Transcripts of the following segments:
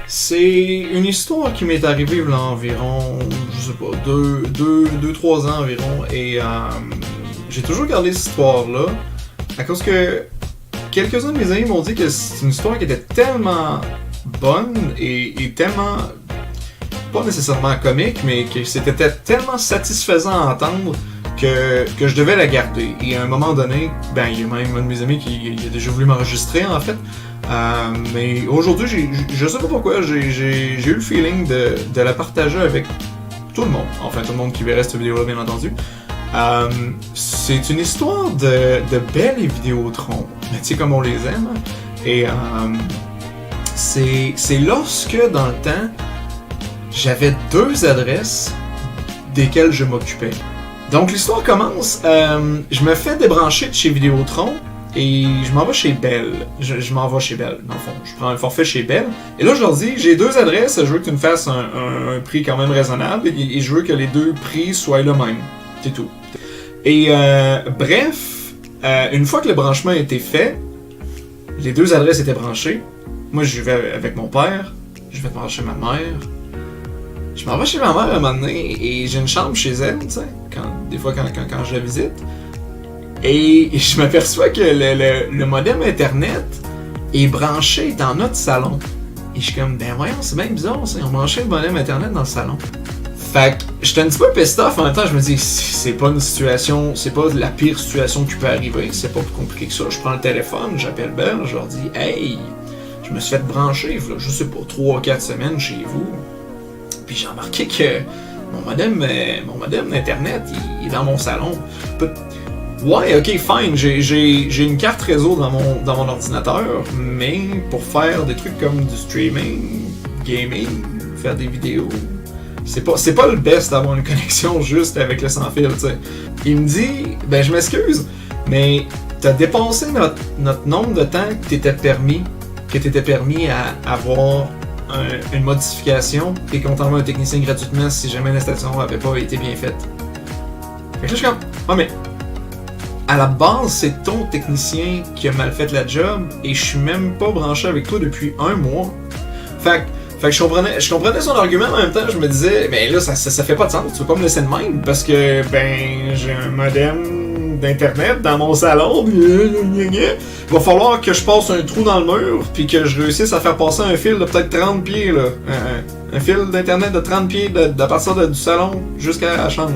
C'est une histoire qui m'est arrivée il y a environ, je sais pas, 2-3 ans environ, et j'ai toujours gardé cette histoire-là, à cause que quelques-uns de mes amis m'ont dit que c'est une histoire qui était tellement bonne et tellement, pas nécessairement comique, mais que c'était tellement satisfaisant à entendre que je devais la garder. Et à un moment donné, ben il y a même un de mes amis qui a déjà voulu m'enregistrer en fait. Mais aujourd'hui, je sais pas pourquoi, j'ai eu le feeling de la partager avec tout le monde. Enfin, tout le monde qui verrait cette vidéo-là, bien entendu. C'est une histoire de Bell et Vidéotron, mais tu sais comme on les aime. Et c'est lorsque, dans le temps, j'avais 2 adresses desquelles je m'occupais. Donc l'histoire commence, je me fais débrancher de chez Vidéotron et je m'en vais chez Bell. Je m'en vais chez Bell, dans le fond. Je prends un forfait chez Bell. Et là, je leur dis, j'ai 2 adresses, je veux que tu me fasses un prix quand même raisonnable et je veux que les 2 prix soient le même. C'est tout. Et bref, une fois que le branchement a été fait, les 2 adresses étaient branchées. Moi, je vais avec mon père, je vais brancher ma mère. Je m'en vais chez ma mère à un moment donné et j'ai une chambre chez elle, tu sais, des fois quand je la visite. Et je m'aperçois que le modem internet est branché dans notre salon. Et je suis comme, ben voyons, c'est bien bizarre ça, ils ont branché le modem internet dans le salon. Fait que j'étais un petit peu pissed off, en même temps je me dis, c'est pas une situation, c'est pas la pire situation qui peut arriver, c'est pas plus compliqué que ça. Je prends le téléphone, j'appelle Bell, je leur dis, hey, je me suis fait brancher, je sais pas, 3-4 semaines chez vous. Puis j'ai remarqué que mon modem d'internet, il est dans mon salon. Ouais, ok, fine, j'ai une carte réseau dans mon ordinateur, mais pour faire des trucs comme du streaming, gaming, faire des vidéos, c'est pas le best d'avoir une connexion juste avec le sans-fil, tu sais. Il me dit, ben je m'excuse, mais t'as dépassé notre nombre de temps que t'étais permis à avoir une modification et qu'on t'envoie un technicien gratuitement si jamais l'installation n'avait pas été bien faite. Fait que là, je suis comme, ouais, mais à la base, c'est ton technicien qui a mal fait la job et je suis même pas branché avec toi depuis 1 mois. Fait que je comprenais son argument, en même temps, je me disais, ben là, ça fait pas de sens, tu peux pas me laisser de même parce que, ben, j'ai un modem d'internet dans mon salon, il va falloir que je passe un trou dans le mur puis que je réussisse à faire passer un fil de peut-être 30 pieds, là. Un fil d'internet de 30 pieds de partir du salon jusqu'à la chambre.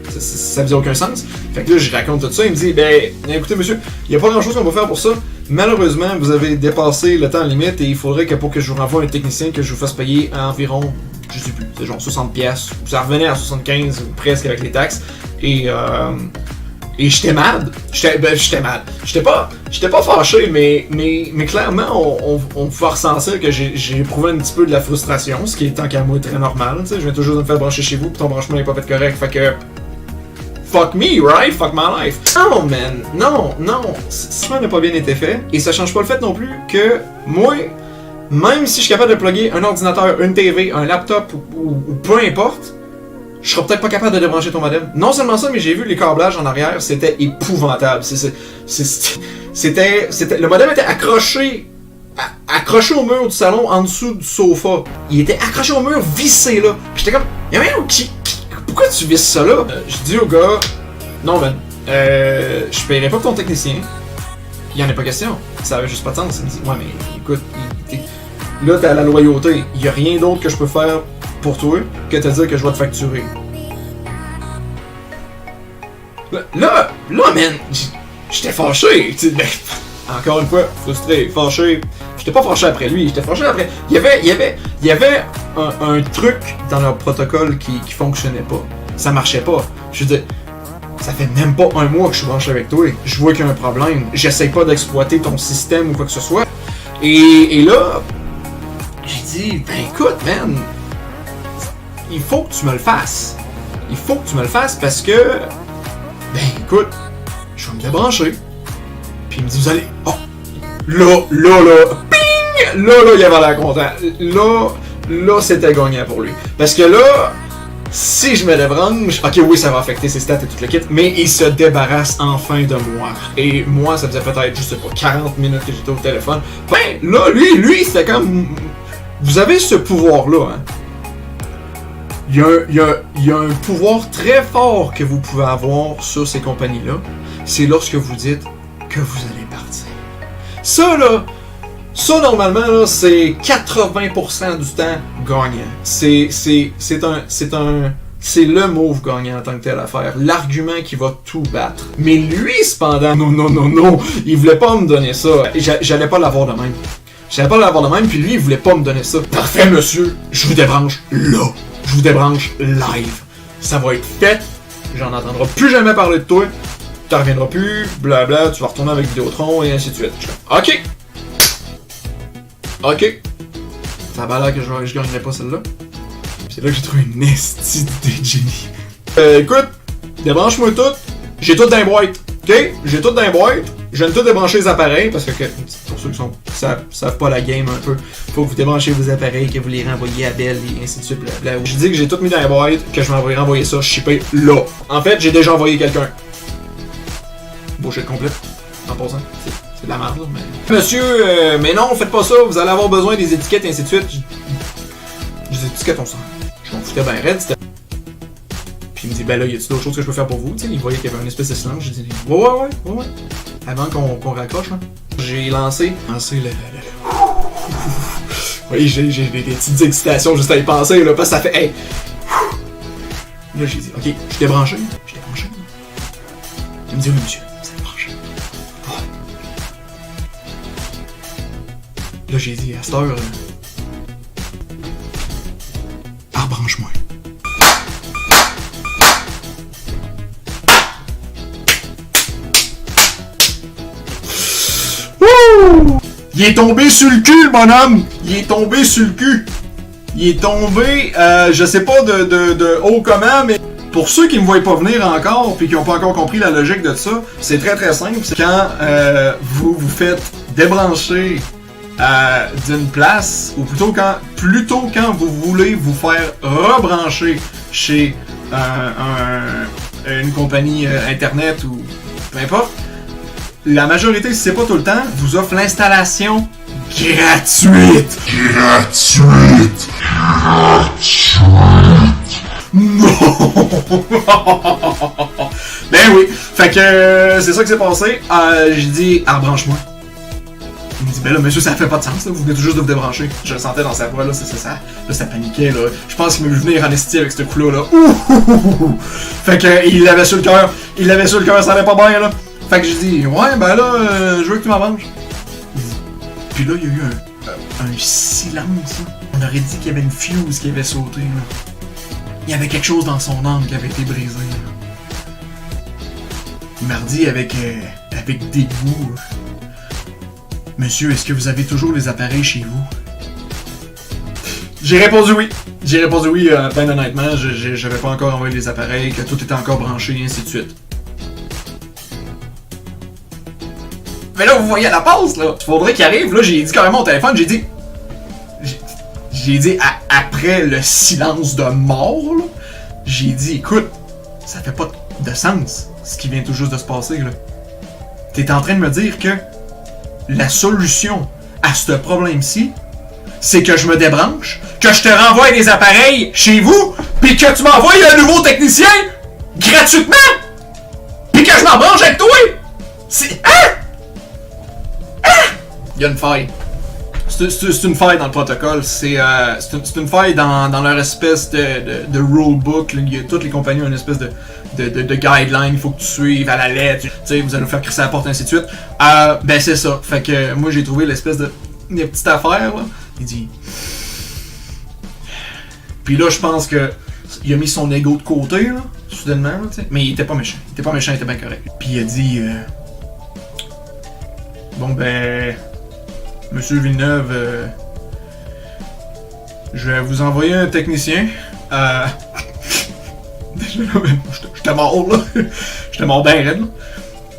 Ça faisait aucun sens. Fait que là, je raconte tout ça, il me dit, ben, écoutez monsieur, il n'y a pas grand chose qu'on peut faire pour ça. Malheureusement, vous avez dépassé le temps limite et il faudrait que pour que je vous renvoie un technicien, que je vous fasse payer environ, je sais plus, c'est genre 60$. Ça revenait à 75 ou presque avec les taxes. Et j'étais mad. J'étais mad. J'étais pas fâché, mais clairement, on pouvait ressentir que j'ai éprouvé un petit peu de la frustration, ce qui est tant qu'à moi très normal. Tu sais, je viens toujours de me faire brancher chez vous, puis ton branchement n'est pas fait correct. Fait que fuck me, right? Fuck my life. Non, man. Non. Ça n'a pas bien été fait. Et ça change pas le fait non plus que moi, même si je suis capable de plugger un ordinateur, une TV, un laptop ou peu importe, je serais peut-être pas capable de débrancher ton modem. Non seulement ça, mais j'ai vu les câblages en arrière, c'était épouvantable. Le modem était accroché au mur du salon en dessous du sofa. Il était accroché au mur, vissé là. Puis j'étais comme, y'a rien pourquoi tu visses ça là? Je dis au gars, non man, je paierai pas ton technicien. Il y en a pas question. Ça avait juste pas de sens. Il me dit, ouais mais écoute, là t'as la loyauté. Il y a rien d'autre que je peux faire pour toi que te dire que je vais te facturer. Là man, j'étais fâché. Encore une fois, frustré, fâché. J'étais pas fâché après lui, j'étais fâché après. Il y avait un truc dans leur protocole qui fonctionnait pas. Ça marchait pas. Je veux dire, ça fait même pas 1 mois que je suis branché avec toi. Je vois qu'il y a un problème. J'essaye pas d'exploiter ton système ou quoi que ce soit. Et là, j'ai dit, ben écoute, man, il faut que tu me le fasses. Il faut que tu me le fasses parce que, ben écoute, je vais me débrancher. Puis il me dit, vous allez... Oh! Là, ping! Là, il avait l'air content. Là, c'était gagnant pour lui. Parce que là, si je me débranche, ok, oui, ça va affecter ses stats et tout le kit, mais il se débarrasse enfin de moi. Et moi, ça faisait peut-être, je sais pas, 40 minutes que j'étais au téléphone. Ben, là, lui, c'était comme... Vous avez ce pouvoir-là, hein. Il y a un pouvoir très fort que vous pouvez avoir sur ces compagnies-là. C'est lorsque vous dites que vous allez partir. Ça, là, normalement, là, c'est 80% du temps gagnant. C'est le move gagnant en tant que tel à faire. L'argument qui va tout battre. Mais lui, cependant, non, il voulait pas me donner ça. J'allais pas l'avoir de même. Puis lui, il voulait pas me donner ça. Parfait, monsieur, je vous débranche là. Je vous débranche live. Ça va être fait. J'en entendrai plus jamais parler de toi. Tu reviendras plus, blabla, tu vas retourner avec Vidéotron et ainsi de suite. OK. Ça va l'air que je gagnerais pas celle-là. C'est là que j'ai trouvé une estie d'idée de génie. Écoute, débranche-moi tout. J'ai tout dans les boîtes. OK? J'ai tout dans les boîtes. Je viens de tout débrancher les appareils parce que pour ceux qui savent pas la game un peu, faut que vous débranchez vos appareils, que vous les renvoyez à Bell et ainsi de suite. Blabla. Je dis que j'ai tout mis dans les boîtes, que je m'envoie renvoyer ça shippé là. En fait, j'ai déjà envoyé quelqu'un. Bullshit complet. En passant. C'est de la merde, là, mais... Monsieur, mais non, faites pas ça, vous allez avoir besoin des étiquettes et ainsi de suite. Les étiquettes, on s'en... Je m'en foutais bien raide, c'était... Puis il me dit, ben là, y a-t-il d'autres choses que je peux faire pour vous? Tu sais, il voyait qu'il y avait une espèce de silence, j'ai dit, ouais. Avant qu'on raccroche, là. J'ai lancé le... Oui, j'ai des petites excitations juste à y penser, là, parce que ça fait, hey! Là, j'ai dit, ok, je t'ai branché. Il me dit, oui, monsieur. Là, j'ai dit, à cette heure, rebranche-moi. Wouh! Il est tombé sur le cul, le bonhomme! Il est tombé, je sais pas de haut comment, mais pour ceux qui me voient pas venir encore, puis qui ont pas encore compris la logique de ça, c'est très très simple. C'est quand vous vous faites débrancher d'une place, ou plutôt quand vous voulez vous faire rebrancher chez une compagnie internet ou peu importe, la majorité, si c'est pas tout le temps, vous offre l'installation gratuite. Non! Ben oui, fait que c'est ça qui s'est passé. J'ai dit, rebranche-moi. Il me dit, ben là, monsieur, ça fait pas de sens, là. Vous venez tout juste de vous débrancher. Je le sentais dans sa voix, là, c'est ça. Là, ça paniquait, là. Je pense qu'il m'a vu venir en esti avec ce coup-là, là. Ouh! Fait que, il l'avait sur le cœur, ça allait pas bien, là. Fait que j'ai dit, ouais, ben là, je veux que tu m'arranges. Puis là, il y a eu un silence, là. On aurait dit qu'il y avait une fuse qui avait sauté, là. Il y avait quelque chose dans son âme qui avait été brisé, là. Il m'a redit avec dégoût. Monsieur, est-ce que vous avez toujours les appareils chez vous? J'ai répondu oui, ben honnêtement, j'avais pas encore envoyé les appareils, que tout était encore branché, et ainsi de suite. Mais là, vous voyez à la pause, là, il faudrait qu'il arrive, là, j'ai dit carrément au téléphone, j'ai dit, après le silence de mort, là, j'ai dit, écoute, ça fait pas de sens, ce qui vient tout juste de se passer, là. T'es en train de me dire que la solution à ce problème-ci, c'est que je me débranche, que je te renvoie des appareils chez vous, pis que tu m'envoies un nouveau technicien gratuitement, pis que je m'en branche avec toi. C'est... Il y a une faille. C'est une faille dans le protocole. C'est une faille dans leur espèce de rulebook. Toutes les compagnies ont une espèce de guideline. Il faut que tu suives à la lettre. Tu sais, vous allez nous faire crisser à la porte, ainsi de suite. Ben c'est ça. Fait que moi j'ai trouvé l'espèce de petite affaire là. Il dit. Puis là je pense que il a mis son ego de côté là, soudainement. Là, mais il était pas méchant. Il était bien correct. Puis il a dit. Bon ben. Monsieur Villeneuve, je vais vous envoyer un technicien. Déjà là, j'étais mort là. J'étais mort bien raide là.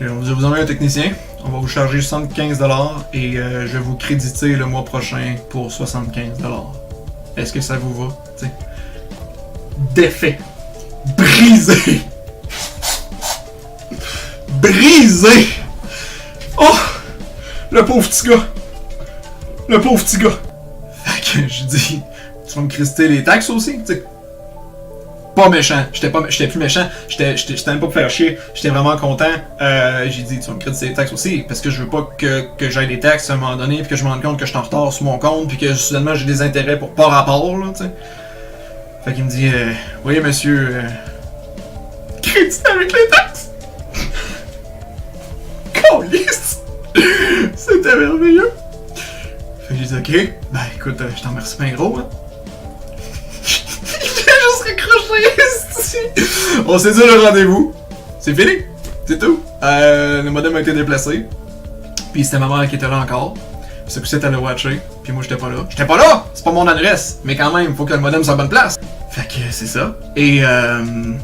Je vais vous envoyer un technicien. On va vous charger 75$ et je vais vous créditer le mois prochain pour 75$. Est-ce que ça vous va? T'sais. Défait. Brisé. Brisé. Oh! Le pauvre petit gars. Fait que... que je dis, tu vas me critiquer les taxes aussi, tu sais. Pas méchant, j'étais plus méchant, j'étais même pas pour faire chier, j'étais vraiment content. J'ai dit, tu vas me critiquer les taxes aussi, parce que je veux pas que j'aille des taxes à un moment donné, puis que je me rende compte que je suis en retard sur mon compte, puis que soudainement j'ai des intérêts pour pas rapport, là, tu sais. Fait qu'il me dit, voyez monsieur, crédit avec les taxes! Câlisse! C'était merveilleux! Fait que j'ai dit, ok, ben écoute, je t'en remercie bien gros, hein. On s'est dit le rendez-vous. C'est fini. C'est tout. Le modem a été déplacé. Puis c'était ma mère qui était là encore. Puis ce coup c'était le watcher. Puis moi j'étais pas là. J'étais pas là! C'est pas mon adresse. Mais quand même, faut que le modem soit à bonne place. Fait que c'est ça. Et le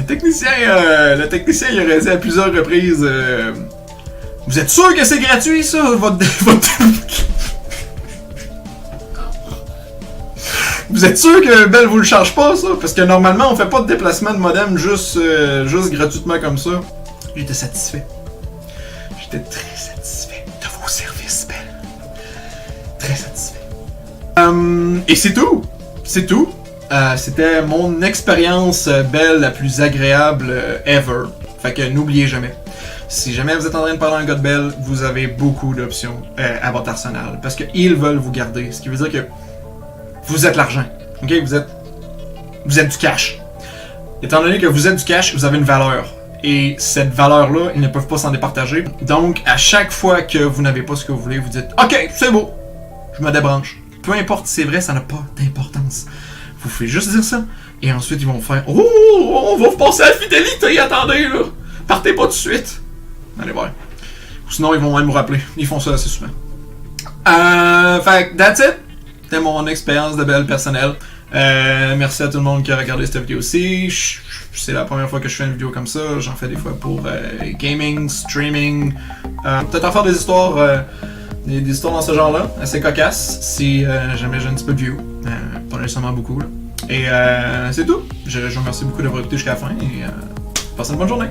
technicien il a dit à plusieurs reprises vous êtes sûr que c'est gratuit ça? Votre... Vous êtes sûr que Bell vous le charge pas, ça? Parce que normalement, on fait pas de déplacement de modem juste gratuitement comme ça. J'étais satisfait. J'étais très satisfait de vos services, Bell. Très satisfait. Et c'est tout. C'est tout. C'était mon expérience Bell la plus agréable ever. Fait que n'oubliez jamais. Si jamais vous êtes en train de parler à un gars de Bell, vous avez beaucoup d'options à votre arsenal. Parce qu'ils veulent vous garder. Ce qui veut dire que vous êtes l'argent. Ok? Vous êtes du cash. Étant donné que vous êtes du cash, vous avez une valeur. Et cette valeur-là, ils ne peuvent pas s'en départager. Donc, à chaque fois que vous n'avez pas ce que vous voulez, vous dites « Ok, c'est beau, je me débranche. » Peu importe si c'est vrai, ça n'a pas d'importance. Vous pouvez juste dire ça. Et ensuite, ils vont faire « Oh, on va vous passer à la fidélité, attendez là. Partez pas tout de suite. » Allez voir. Sinon, ils vont même vous rappeler. Ils font ça assez souvent. Fait que, that's it. C'était mon expérience de Bell personnelle. Merci à tout le monde qui a regardé cette vidéo aussi. C'est la première fois que je fais une vidéo comme ça. J'en fais des fois pour gaming, streaming. Peut-être en faire des histoires dans ce genre-là, assez cocasses, si jamais j'ai un petit peu de view. Pas nécessairement beaucoup. Là. Et c'est tout. Je vous remercie beaucoup d'avoir écouté jusqu'à la fin et passez une bonne journée.